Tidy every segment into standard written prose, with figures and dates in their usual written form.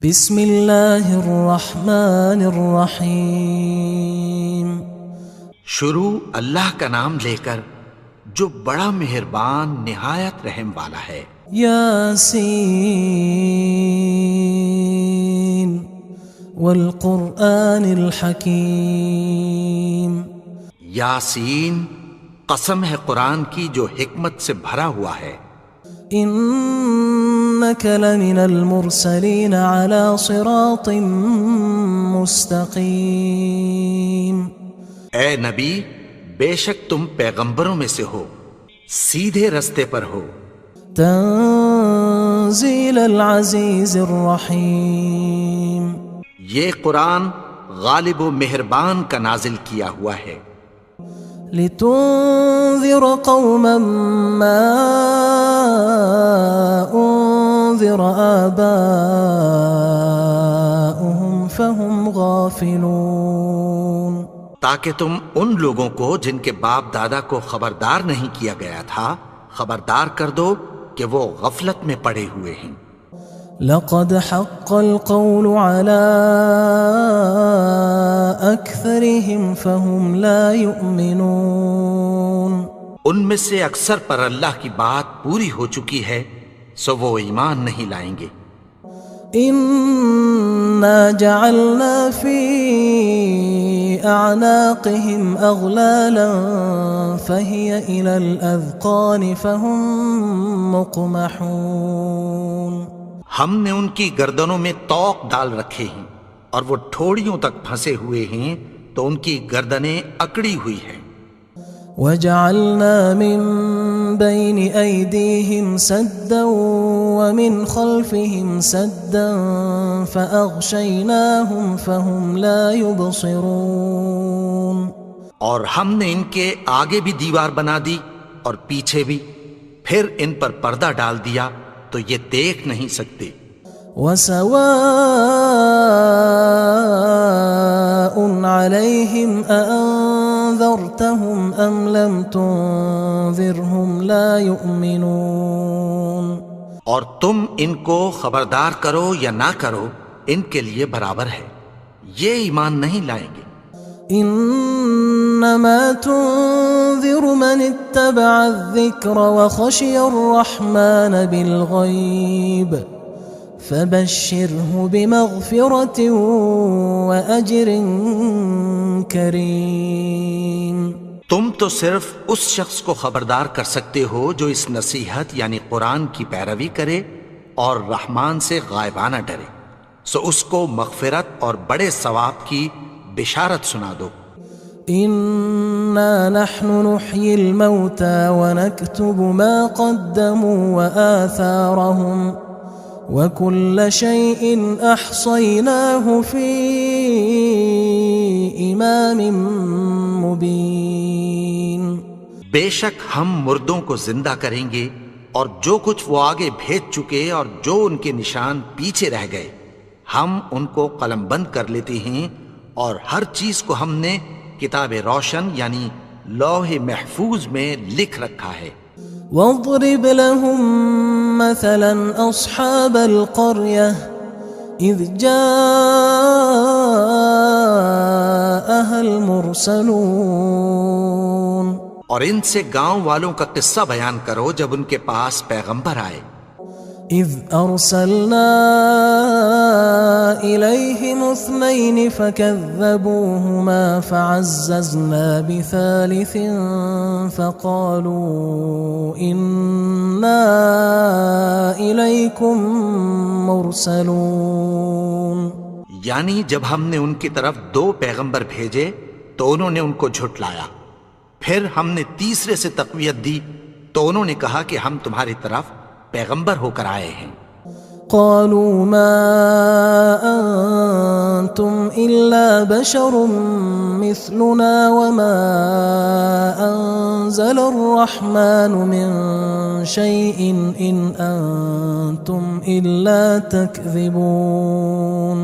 بسم اللہ الرحمن الرحیم۔ شروع اللہ کا نام لے کر جو بڑا مہربان نہایت رحم والا ہے۔ یاسین والقرآن الحکیم۔ یاسین، قسم ہے قرآن کی جو حکمت سے بھرا ہوا ہے۔ انک لمن المرسلین علی صراط مستقیم۔ اے نبی، بے شک تم پیغمبروں میں سے ہو، سیدھے رستے پر ہو۔ تنزیل العزیز الرحیم۔ یہ قرآن غالب و مہربان کا نازل کیا ہوا ہے۔ لتنذر قوما ما انذر آباؤهم فهم غافلون۔ تاکہ تم ان لوگوں کو جن کے باپ دادا کو خبردار نہیں کیا گیا تھا خبردار کر دو کہ وہ غفلت میں پڑے ہوئے ہیں۔ لقد حق القول على أكثرهم فهم لا يؤمنون۔ ان میں سے اکثر پر اللہ کی بات پوری ہو چکی ہے سو وہ ایمان نہیں لائیں گے۔ إنا جعلنا في أعناقهم أغلالا فهي إلى الأذقان فهم مقمحون۔ ہم نے ان کی گردنوں میں طوق ڈال رکھے ہیں اور وہ ٹھوڑیوں تک پھنسے ہوئے ہیں تو ان کی گردنیں اکڑی ہوئی ہیں۔ وجعلنا من بين أيديهم سدا ومن خلفهم سدا فأغشيناهم فهم لا يبصرون۔ اور ہم نے ان کے آگے بھی دیوار بنا دی اور پیچھے بھی، پھر ان پر پردہ ڈال دیا تو یہ دیکھ نہیں سکتے۔ وسواء عليهم أأنذرتهم أم لم تنذرهم لا يؤمنون۔ اور تم ان کو خبردار کرو یا نہ کرو ان کے لیے برابر ہے، یہ ایمان نہیں لائیں گے۔ انما تنذر من اتبع الذکر وخشی الرحمن بالغیب فبشرہ بمغفرۃ واجر کریم۔ تم تو صرف اس شخص کو خبردار کر سکتے ہو جو اس نصیحت یعنی قرآن کی پیروی کرے اور رحمان سے غائبانہ ڈرے، سو اس کو مغفرت اور بڑے ثواب کی بشارت سنا دو۔ انا نحن نحيي الموتى ونكتب ما قدموا وآثارهم وكل شيء احصيناه في امام مبين۔ بے شک ہم مردوں کو زندہ کریں گے اور جو کچھ وہ آگے بھیج چکے اور جو ان کے نشان پیچھے رہ گئے ہم ان کو قلم بند کر لیتے ہیں، اور ہر چیز کو ہم نے کتاب روشن یعنی لوح محفوظ میں لکھ رکھا ہے۔ واضرب لهم مثلا اصحاب القرية اذ جاءها المرسلون۔ اور ان سے گاؤں والوں کا قصہ بیان کرو جب ان کے پاس پیغمبر آئے۔ اذ ارسلنا الیہم اثنین فکذبوہما فعززنا بثالث فقالوا انا الیکم مرسلون۔ یعنی جب ہم نے ان کی طرف 2 پیغمبر بھیجے تو انہوں نے ان کو جھٹلایا، پھر ہم نے تیسرے سے تقویت دی تو انہوں نے کہا کہ ہم تمہاری طرف پیغمبر ہو کر آئے ہیں۔ قالوا ما انتم الا بشر مثلنا وما انزل الرحمن من شيء ان انتم الا تكذبون۔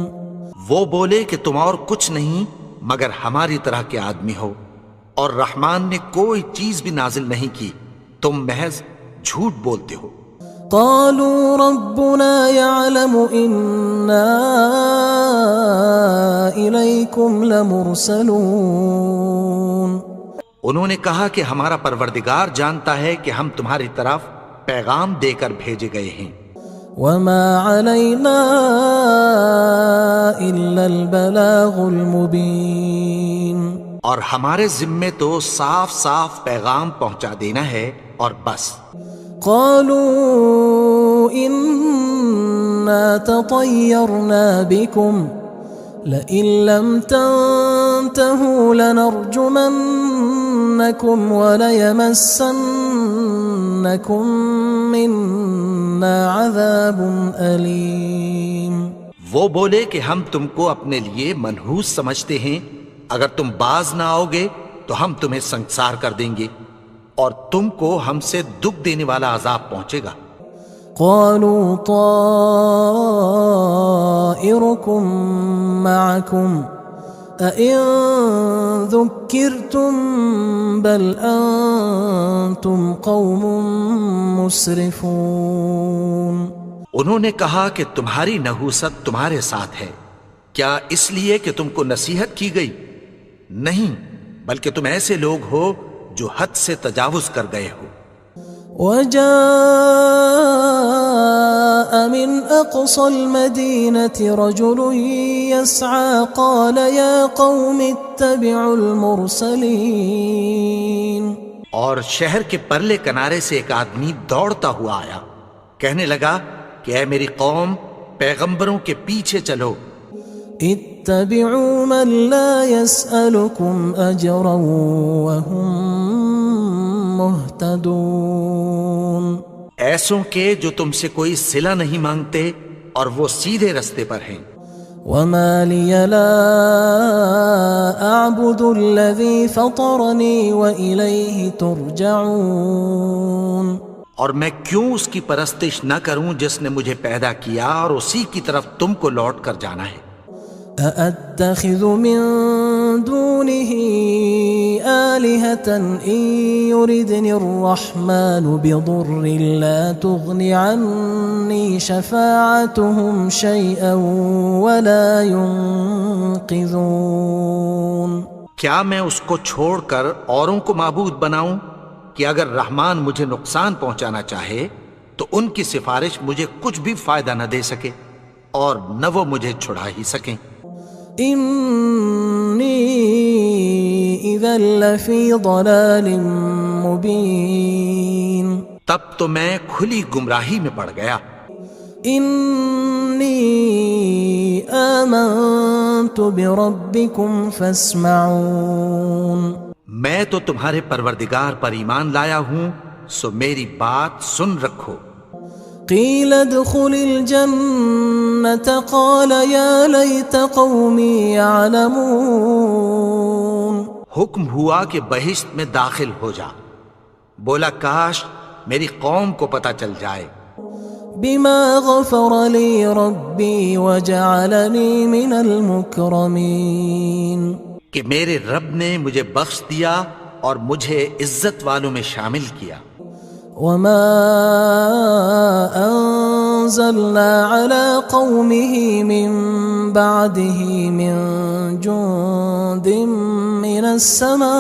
وہ بولے کہ تم اور کچھ نہیں مگر ہماری طرح کے آدمی ہو، اور رحمان نے کوئی چیز بھی نازل نہیں کی، تم محض جھوٹ بولتے ہو۔ قالوا ربنا يعلم إنا إليكم لمرسلون. انہوں نے کہا کہ ہمارا پروردگار جانتا ہے کہ ہم تمہاری طرف پیغام دے کر بھیجے گئے ہیں. وما علينا إلا البلاغ المبين. اور ہمارے ذمے تو صاف صاف پیغام پہنچا دینا ہے اور بس. قالوا إنا تطيرنا بكم لئن لم تنتهوا لنرجمنكم وليمسنكم منا عذاب أليم. وہ بولے کہ ہم تم کو اپنے لیے منحوس سمجھتے ہیں، اگر تم باز نہ آؤ گے تو ہم تمہیں سنگسار کر دیں گے اور تم کو ہم سے دکھ دینے والا عذاب پہنچے گا. قالوا طائركم معكم أئن ذكرتم بل أنتم قوم مسرفون. انہوں نے کہا کہ تمہاری نحوست تمہارے ساتھ ہے، کیا اس لیے کہ تم کو نصیحت کی گئی؟ نہیں، بلکہ تم ایسے لوگ ہو جو حد سے تجاوز کر گئے ہو. وجاء من أقصى المدينة رجل يسعى قال يا قوم اتبعوا المرسلين. اور شہر کے پرلے کنارے سے ایک آدمی دوڑتا ہوا آیا، کہنے لگا کہ اے میری قوم، پیغمبروں کے پیچھے چلو. اتبعوا من لا يسألكم أجرا وهم مهتدون. ایسوں کے جو تم سے کوئی صلہ نہیں مانگتے اور وہ سیدھے رستے پر ہیں. وما لي لا أعبد الذي فطرني وإليه ترجعون. اور میں کیوں اس کی پرستش نہ کروں جس نے مجھے پیدا کیا اور اسی کی طرف تم کو لوٹ کر جانا ہے. أأتخذ من دونه آلهة إن يردني الرحمن بضر لا تغن عني شفاعتهم شيئا ولا ينقذون. کیا میں اس کو چھوڑ کر اوروں کو معبود بناؤں کہ اگر رحمان مجھے نقصان پہنچانا چاہے تو ان کی سفارش مجھے کچھ بھی فائدہ نہ دے سکے اور نہ وہ مجھے چھڑا ہی سکیں. إني إذا لفي ضلال مبين. تب تو میں کھلی گمراہی میں پڑ گیا. إني آمنت بربكم فاسمعون. میں تو تمہارے پروردگار پر ایمان لایا ہوں، سو میری بات سن رکھو. قيل ادخل الجنة قال يا ليت قومي يعلمون. حکم ہوا کہ بہشت میں داخل ہو جا. بولا کاش میری قوم کو پتہ چل جائے. بما غفر لي ربي وجعلني من المكرمين. کہ میرے رب نے مجھے بخش دیا اور مجھے عزت والوں میں شامل کیا. وما أنزلنا على قومه من بعده من جند من السماء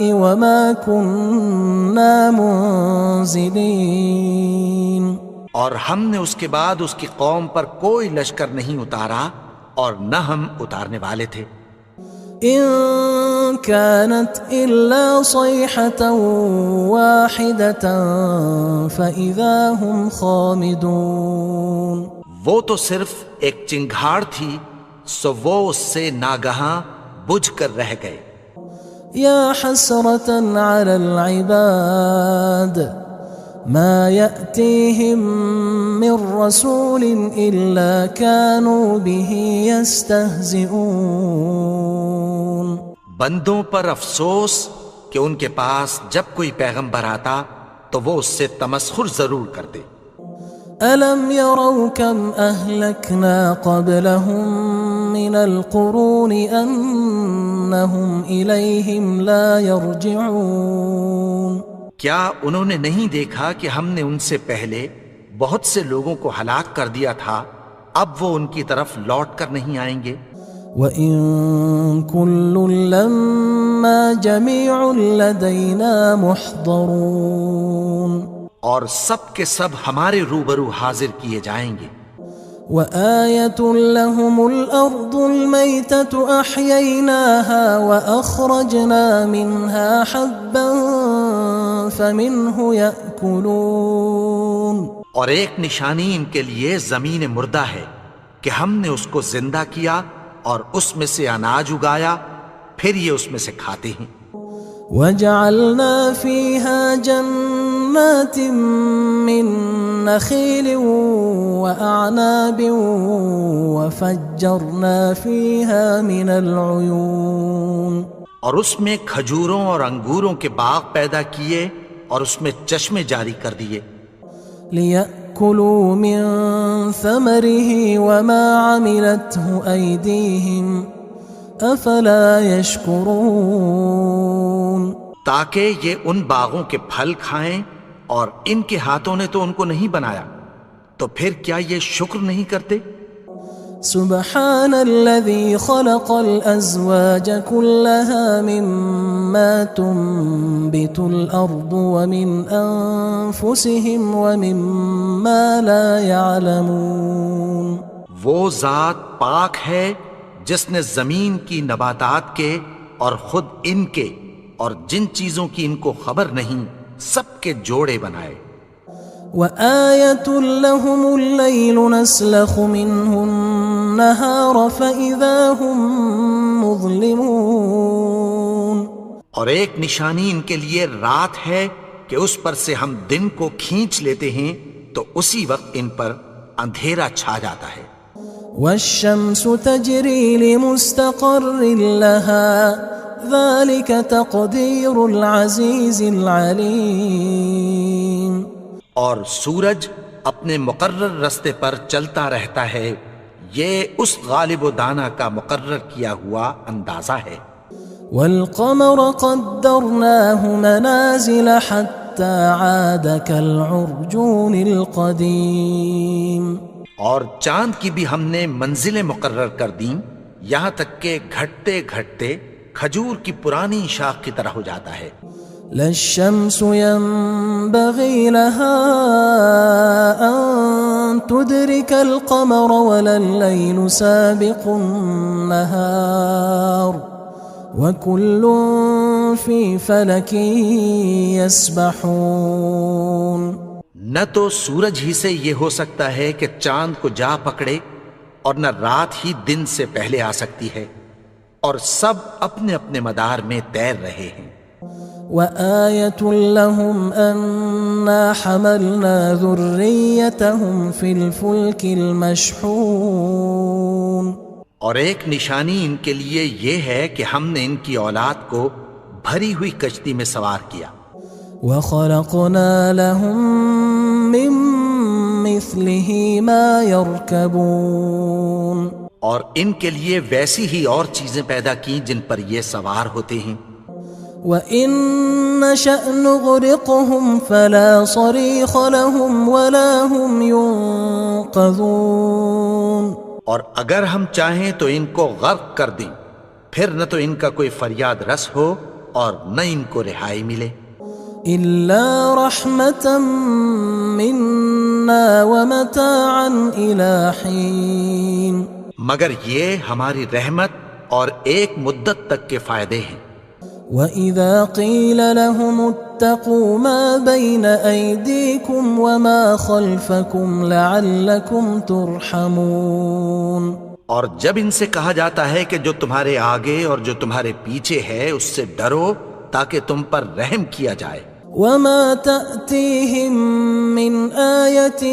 وما كنا منزلين. اور ہم نے اس کے بعد اس کی قوم پر کوئی لشکر نہیں اتارا اور نہ ہم اتارنے والے تھے. إن كانت إلا صيحة واحدة فإذا هم خامدون. وہ تو صرف ایک چنگھاڑ تھی، سو وہ اس سے ناگہاں بجھ کر رہ گئے. يا حسرة على العباد ما يأتيهم من رسول إلا كانوا به يستهزئون. بندوں پر افسوس کہ ان کے پاس جب کوئی پیغمبر آتا تو وہ اس سے تمسخر ضرور کرتے. ألم يروا كم أهلكنا قبلهم من القرون أنهم إليهم لا يرجعون. کیا انہوں نے نہیں دیکھا کہ ہم نے ان سے پہلے بہت سے لوگوں کو ہلاک کر دیا تھا، اب وہ ان کی طرف لوٹ کر نہیں آئیں گے؟ وَإِن كُلٌّ لَمَّا جَمِيعٌ لَدَيْنَا مُحْضَرُونَ، اور سب کے سب ہمارے روبرو حاضر کیے جائیں گے۔ وَآيَةٌ لَهُمُ الْأَرْضُ الْمَيْتَةُ أَحْيَيْنَاهَا وَأَخْرَجْنَا مِنْهَا حَبًّا فَمِنْهُ يَأْكُلُونَ، اور ایک نشانی ان کے لیے زمین مردہ ہے کہ ہم نے اس کو زندہ کیا اور اس میں سے اناج اگایا، پھر یہ اس میں سے کھاتے ہیں۔ وَجَعَلْنَا فِيهَا جَنَّاتٍ مِّن نَخِيلٍ وَأَعْنَابٍ وَفَجَّرْنَا فِيهَا مِنَ الْعُيُونِ، اور اس میں کھجوروں اور انگوروں کے باغ پیدا کیے اور اس میں چشمے جاری کر دیے، لِيَأْكُلُوا مِن ثَمَرِهِ وَمَا عَمِلَتْهُ أَيْدِيهِمْ أَفَلَا يَشْكُرُونَ، تاکہ یہ ان باغوں کے پھل کھائیں، اور ان کے ہاتھوں نے تو ان کو نہیں بنایا، تو پھر کیا یہ شکر نہیں کرتے؟ سبحان الذي خلق الأزواج كلها مما تنبت الأرض ومن أنفسهم ومما لا يعلمون، وہ ذات پاک ہے جس نے زمین کی نباتات کے اور خود ان کے اور جن چیزوں کی ان کو خبر نہیں سب کے جوڑے بنائے۔ وآية لهم الليل نسلخ منه النهار فإذا هم مظلمون، اور ایک نشانی ان کے لیے رات ہے کہ اس پر سے ہم دن کو کھینچ لیتے ہیں تو اسی وقت ان پر اندھیرا چھا جاتا ہے۔ والشمس تجري لمستقر لها ذلك تقدير العزيز العليم، اور سورج اپنے مقرر رستے پر چلتا رہتا ہے، یہ اس غالب و دانا کا مقرر کیا ہوا اندازہ ہے۔ والقمر قدرناه منازل حتى عاد كالعرجون القديم، اور چاند کی بھی ہم نے منزلیں مقرر کر دیں، یہاں تک کہ گھٹتے گھٹتے کھجور کی پرانی شاخ کی طرح ہو جاتا ہے۔ لا الشمس ينبغي لها أن تدرك القمر ولا الليل سابق النهار وكل في فلك يسبحون، نہ تو سورج ہی سے یہ ہو سکتا ہے کہ چاند کو جا پکڑے، اور نہ رات ہی دن سے پہلے آ سکتی ہے، اور سب اپنے اپنے مدار میں تیر رہے ہیں۔ وآية لهم أنا حملنا ذريتهم في الفلك المشحون، اور ایک نشانی ان کے لیے یہ ہے کہ ہم نے ان کی اولاد کو بھری ہوئی کشتی میں سوار کیا۔ وخلقنا لهم من مثله ما يركبون، اور ان کے لیے ویسی ہی اور چیزیں پیدا کی جن پر یہ سوار ہوتے ہیں۔ وَإِن نَّشَأْ نُغْرِقْهُمْ فَلَا صَرِيخَ لَهُمْ وَلَا هُمْ يُنقَذُونَ، اور اگر ہم چاہیں تو ان کو غرق کر دیں، پھر نہ تو ان کا کوئی فریاد رس ہو اور نہ ان کو رہائی ملے۔ إِلَّا رَحْمَةً مِنَّا وَمَتَاعًا إِلَى حِينٍ، مگر یہ ہماری رحمت اور ایک مدت تک کے فائدے ہیں۔ وَإِذَا قِيلَ لَهُمُ اتَّقُوا مَا بَيْنَ أَيْدِيكُمْ وَمَا خَلْفَكُمْ لَعَلَّكُمْ تُرْحَمُونَ، اور جب ان سے کہا جاتا ہے کہ جو تمہارے آگے اور جو تمہارے پیچھے ہے اس سے ڈرو تاکہ تم پر رحم کیا جائے۔ وَمَا تَأْتِيهِم مِّنْ آيَةٍ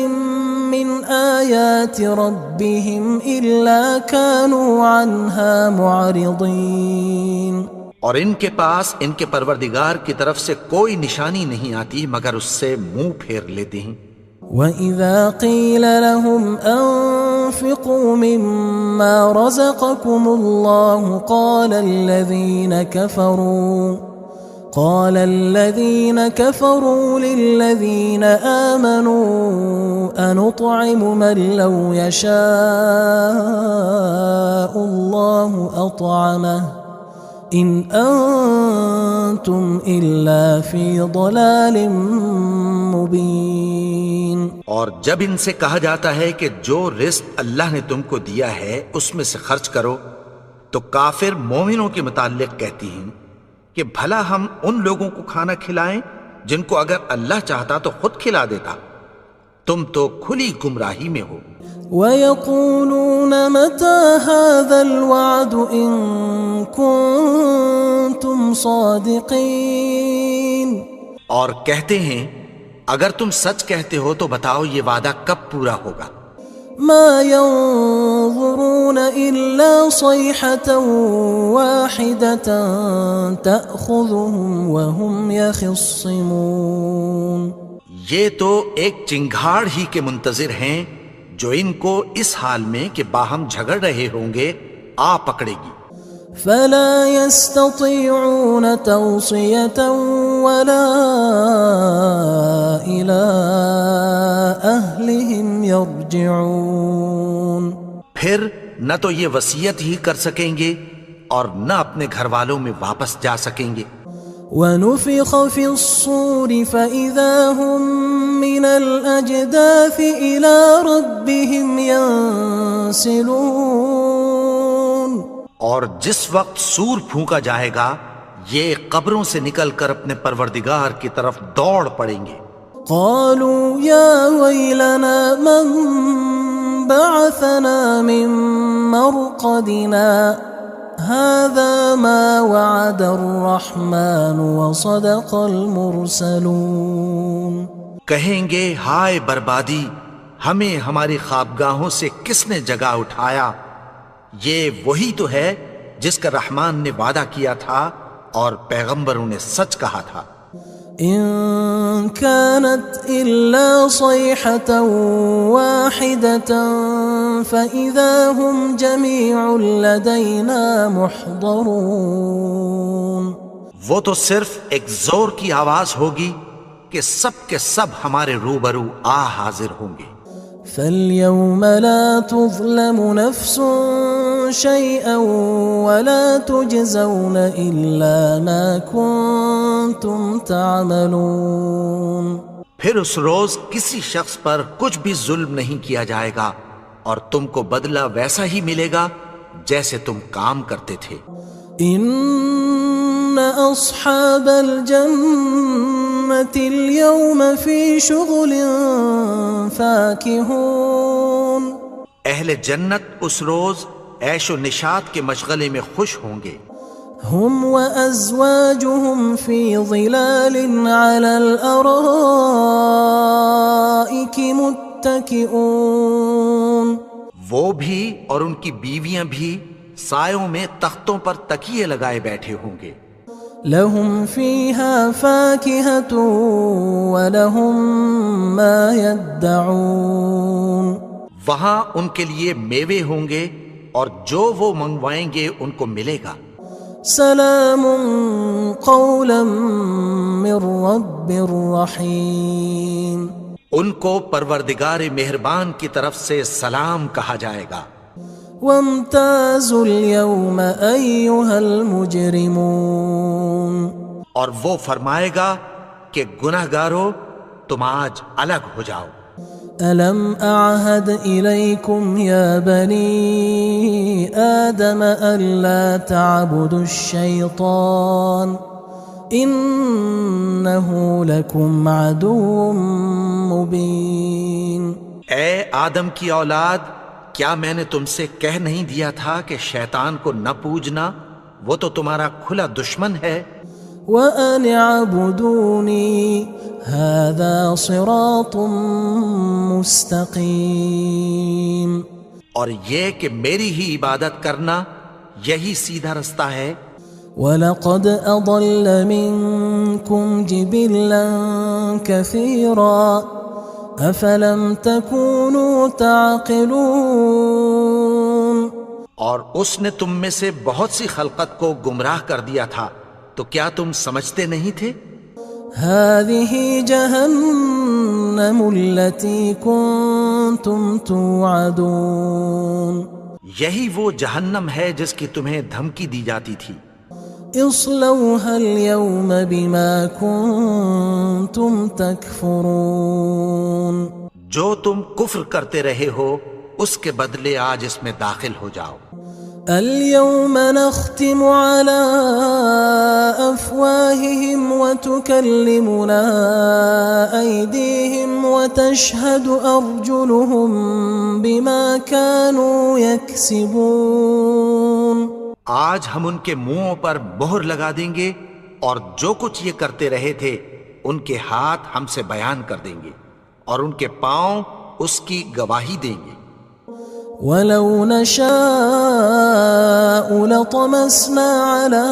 مِّنْ آيَاتِ رَبِّهِمْ إِلَّا كَانُوا عَنْهَا مُعْرِضِينَ، اور ان کے پاس ان کے پروردگار کی طرف سے کوئی نشانی نہیں آتی مگر اس سے منہ پھیر لیتے ہیں۔ وَإِذَا قِيلَ لَهُمْ أَنفِقُوا مِمَّا رَزَقَكُمُ اللَّهُ قال الذين كفروا للذين آمنوا أنطعم من لو يشاء الله أطعمه إن أنتم إلا في ضلال مبين. اور جب ان سے کہا جاتا ہے کہ جو رزق اللہ نے تم کو دیا ہے اس میں سے خرچ کرو، تو کافر مومنوں کے متعلق کہتی ہیں کہ بھلا ہم ان لوگوں کو کھانا کھلائیں جن کو اگر اللہ چاہتا تو خود کھلا دیتا. تم تو کھلی گمراہی میں ہو. وَيَقُولُونَ مَتَى هَذَا الْوَعْدُ إِن كُنتُمْ صَادِقِينَ. اور کہتے ہیں اگر تم سچ کہتے ہو تو بتاؤ یہ وعدہ کب پورا ہوگا. مَا يَنظُرُونَ إِلَّا صَيْحَةً وَاحِدَةً تَأْخُذُهُمْ وَهُمْ يَخِصِّمُونَ. یہ تو ایک چنگھاڑ ہی کے منتظر ہیں جو ان کو اس حال میں کہ باہم جھگڑ رہے ہوں گے آ پکڑے گی. فلا يستطيعون توصية ولا إلى أهلهم يرجعون. پھر نہ تو یہ وصیت ہی کر سکیں گے اور نہ اپنے گھر والوں میں واپس جا سکیں گے. ونفخ في الصور فإذا هم من الأجداث إلى ربهم ينسلون. اور جس وقت سور پھونکا جائے گا یہ قبروں سے نکل کر اپنے پروردگار کی طرف دوڑ پڑیں گے. قالوا يا ويلنا من بعثنا من مرقدنا هذا ما وعد الرحمن وصدق المرسلون. کہیں گے ہائے بربادی، ہمیں ہماری خوابگاہوں سے کس نے جگا اٹھایا. یہ وہی تو ہے جس کا رحمان نے وعدہ کیا تھا اور پیغمبروں نے سچ کہا تھا. إن كانت إلا صيحة واحدة فإذا هم جميع لدينا محضرون. وہ تو صرف ایک زور کی آواز ہوگی کہ سب کے سب ہمارے روبرو آ حاضر ہوں گے. فاليوم لا تظلم نفس شيئا ولا تجزون إلا ما كنتم تعملون. پھر اس روز کسی شخص پر کچھ بھی ظلم نہیں کیا جائے گا اور تم کو بدلہ ویسا ہی ملے گا جیسے تم کام کرتے تھے. إن أصحاب الجنة اليوم في شغل فاكهون. اہل جنت اس روز عیش و نشاط کے مشغلے میں خوش ہوں گے. هم وأزواجهم في ظلال على الأرائك متكئون. وہ بھی اور ان کی بیویاں بھی سایوں میں تختوں پر تکیے لگائے بیٹھے ہوں گے. لهم فيها فاكهة ولهم ما يدعون. وہاں ان کے لیے میوے ہوں گے اور جو وہ منگوائیں گے ان کو ملے گا. سلام قولا من رب رحیم. ان کو پروردگار مہربان کی طرف سے سلام کہا جائے گا. وامتازوا اليوم أيها المجرمون. اور وہ فرمائے گا کہ گناہگارو تم آج الگ ہو جاؤ. ألم أعهد إليكم يا بني آدم ألا تعبدوا الشيطان إنه لكم عدو مبين. اے آدم کی اولاد، کیا میں نے تم سے کہہ نہیں دیا تھا کہ شیطان کو نہ پوجنا، وہ تو تمہارا کھلا دشمن ہے. وَأَنِ اعْبُدُونِي هَذَا صِرَاطٌ مُسْتَقِيمٌ. اور یہ کہ میری ہی عبادت کرنا یہی سیدھا رستہ ہے. وَلَقَدْ أَضَلَّ مِنْكُمْ جِبِلًّا كَثِيرًا أَفَلَمْ تَكُونُوا تَعْقِلُونَ. اور اس نے تم میں سے بہت سی خلقت کو گمراہ کر دیا تھا، تو کیا تم سمجھتے نہیں تھے؟ هذه جهنم التي كنتم توعدون یہی وہ جہنم ہے جس کی تمہیں دھمکی دی جاتی تھی۔ اصلوها اليوم بما كنتم تكفرون جو تم کفر کرتے رہے ہو اس کے بدلے آج اس میں داخل ہو جاؤ۔ اليوم نختم على أفواههم وتكلمنا أيديهم وتشهد أرجلهم بما كانوا يكسبون آج ہم ان کے منہوں پر مہر لگا دیں گے اور جو کچھ یہ کرتے رہے تھے ان کے ہاتھ ہم سے بیان کر دیں گے اور ان کے پاؤں اس کی گواہی دیں گے۔ ولو نشاء لطمسنا على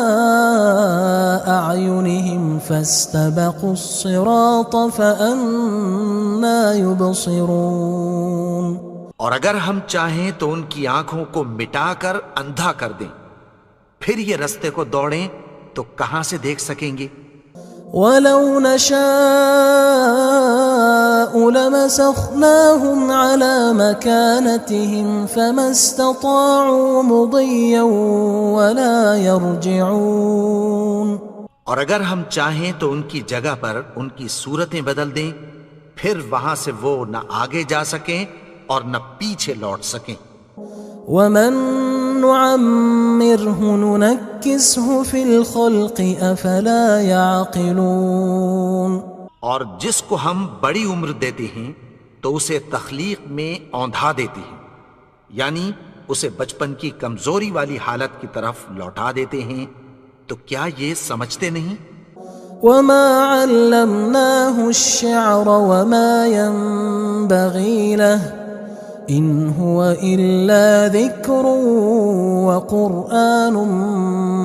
أعينهم فاستبقوا الصراط فأنى يبصرون اور اگر ہم چاہیں تو ان کی آنکھوں کو مٹا کر اندھا کر دیں، پھر یہ رستے کو دوڑیں تو کہاں سے دیکھ سکیں گے؟ ولو نشاء لمسخناهم على مكانتهم فما استطاعوا مضيا ولا يرجعون اور اگر ہم چاہیں تو ان کی جگہ پر ان کی صورتیں بدل دیں، پھر وہاں سے وہ نہ آگے جا سکیں اور نہ پیچھے لوٹ سکیں۔ ومن نعمره ننكسه في الخلق افلا يعقلون اور جس کو ہم بڑی عمر دیتے ہیں تو اسے تخلیق میں اوندھا دیتے ہیں، یعنی اسے بچپن کی کمزوری والی حالت کی طرف لوٹا دیتے ہیں، تو کیا یہ سمجھتے نہیں؟ وما علمناه الشعر وما ينبغي له ان هو الا ذکر وقرآن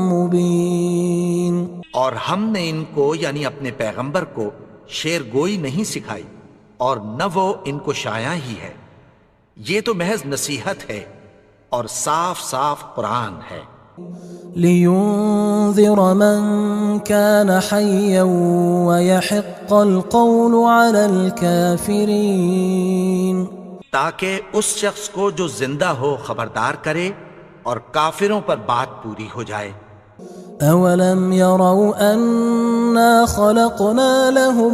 مبین اور ہم نے ان کو یعنی اپنے پیغمبر کو شعر گوئی نہیں سکھائی اور نہ وہ ان کو شایع ہی ہے، یہ تو محض نصیحت ہے اور صاف صاف قرآن ہے۔ لينذر من كان حيا ويحق القول على الكافرين تاکہ اس شخص کو جو زندہ ہو خبردار کرے اور کافروں پر بات پوری ہو جائے۔ اولم يروا انا خلقنا لهم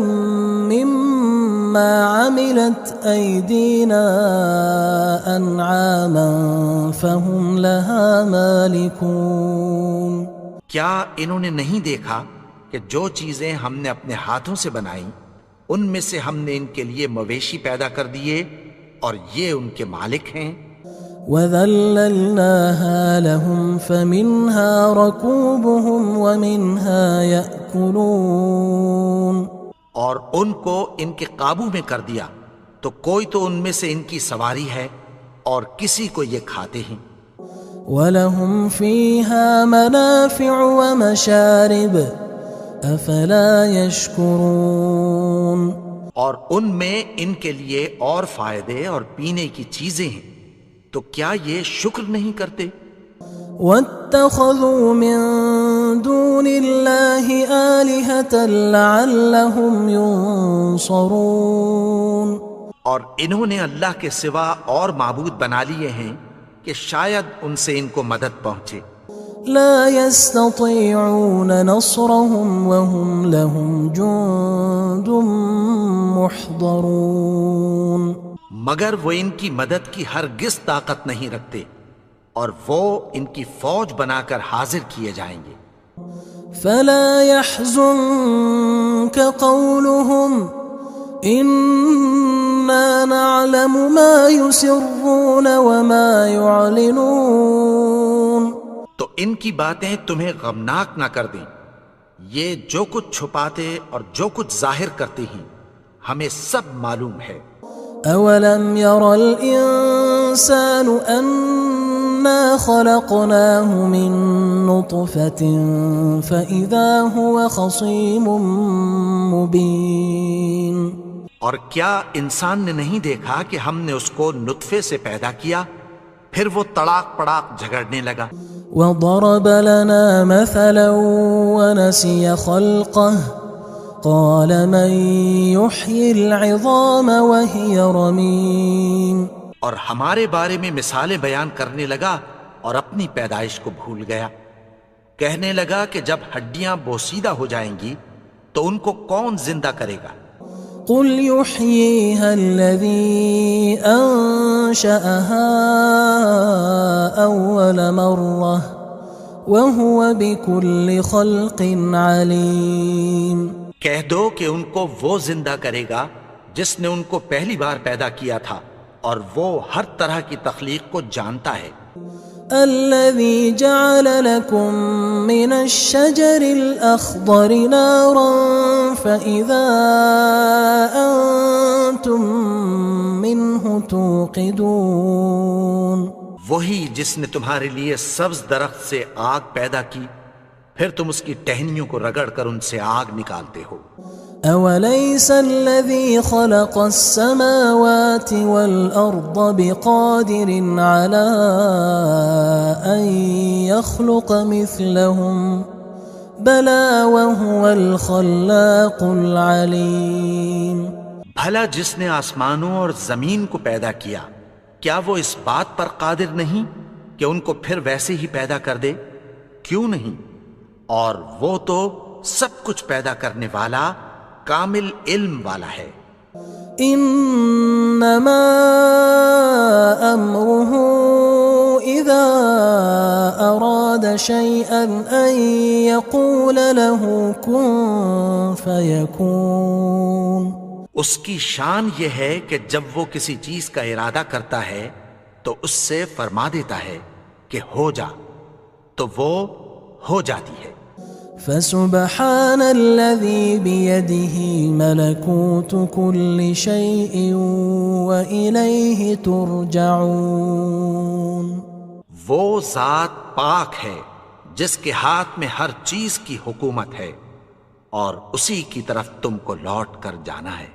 مما عملت ايدينا انعاما فهم لها مالكون کیا انہوں نے نہیں دیکھا کہ جو چیزیں ہم نے اپنے ہاتھوں سے بنائیں ان میں سے ہم نے ان کے لیے مویشی پیدا کر دیے اور یہ ان کے مالک ہیں۔ وَذَلَّلْنَاهَا لَهُمْ فَمِنْهَا رَكُوبُهُمْ وَمِنْهَا يَأْكُلُونَ اور ان کو ان کے قابو میں کر دیا تو کوئی تو ان میں سے ان کی سواری ہے اور کسی کو یہ کھاتے ہیں۔ وَلَهُمْ فِيهَا مَنَافِعُ وَمَشَارِبُ أَفَلَا يَشْكُرُونَ اور ان میں ان کے لیے اور فائدے اور پینے کی چیزیں ہیں، تو کیا یہ شکر نہیں کرتے؟ وَاتَّخَذُوا مِن دُونِ اللَّهِ آلِهَةً لَعَلَّهُمْ يُنصَرُونَ اور انہوں نے اللہ کے سوا اور معبود بنا لیے ہیں کہ شاید ان سے ان کو مدد پہنچے۔ لا يستطيعون نصرهم وهم لهم جند محضرون مگر وہ ان کی مدد کی ہرگز طاقت نہیں رکھتے اور وہ ان کی فوج بنا کر حاضر کیے جائیں گے۔ فلا يحزنك قولهم إنا نعلم ما يسرون وما يعلنون تو ان کی باتیں تمہیں غمناک نہ کر دیں، یہ جو کچھ چھپاتے اور جو کچھ ظاہر کرتے ہیں ہمیں سب معلوم ہے۔ اولم ير الانسان انا خلقناه من نطفة فاذا هو خصيم مبين اور کیا انسان نے نہیں دیکھا کہ ہم نے اس کو نطفے سے پیدا کیا، پھر وہ تڑاک پڑاک جھگڑنے لگا۔ وضرب لنا مثلا ونسي خلقه قال من يحيي العظام وهي رميم اور ہمارے بارے میں مثالیں بیان کرنے لگا اور اپنی پیدائش کو بھول گیا. کہنے لگا کہ جب ہڈیاں بوسیدہ ہو جائیں گی تو ان کو کون زندہ کرے گا؟ قل يحييها الذي أنشأها أول مرة وهو بكل خلق عليم. کہہ دو کہ ان کو وہ زندہ کرے گا جس نے ان کو پہلی بار پیدا کیا تھا اور وہ ہر طرح کی تخلیق کو جانتا ہے. الذي جعل لكم من الشجر الأخضر نارا فإذا أنتم منه توقدون. وہی جس نے تمہارے لیے سبز درخت سے آگ پیدا کی پھر تم اس کی ٹہنیوں کو رگڑ کر ان سے آگ نکالتے ہو. أوليس الذي خلق السماوات والأرض بقادر على أن يخلق مثلهم بلى وهو الخلاق العليم. بھلا جس نے آسمانوں اور زمین کو پیدا کیا کیا وہ اس بات پر قادر نہیں کہ ان کو پھر ویسے ہی پیدا کر دے؟ کیوں نہیں؟ اور وہ تو سب کچھ پیدا کرنے والا کامل علم والا ہے. انما امره اذا اراد شيئا ان يقول له كن فيكون. اس کی شان یہ ہے کہ جب وہ کسی چیز کا ارادہ کرتا ہے تو اس سے فرما دیتا ہے کہ ہو جا تو وہ ہو جاتی ہے. فسبحان الذي بيده ملكوت كل شيء وإليه ترجعون. وہ ذات پاک ہے جس کے ہاتھ میں ہر چیز کی حکومت ہے اور اسی کی طرف تم کو لوٹ کر جانا ہے.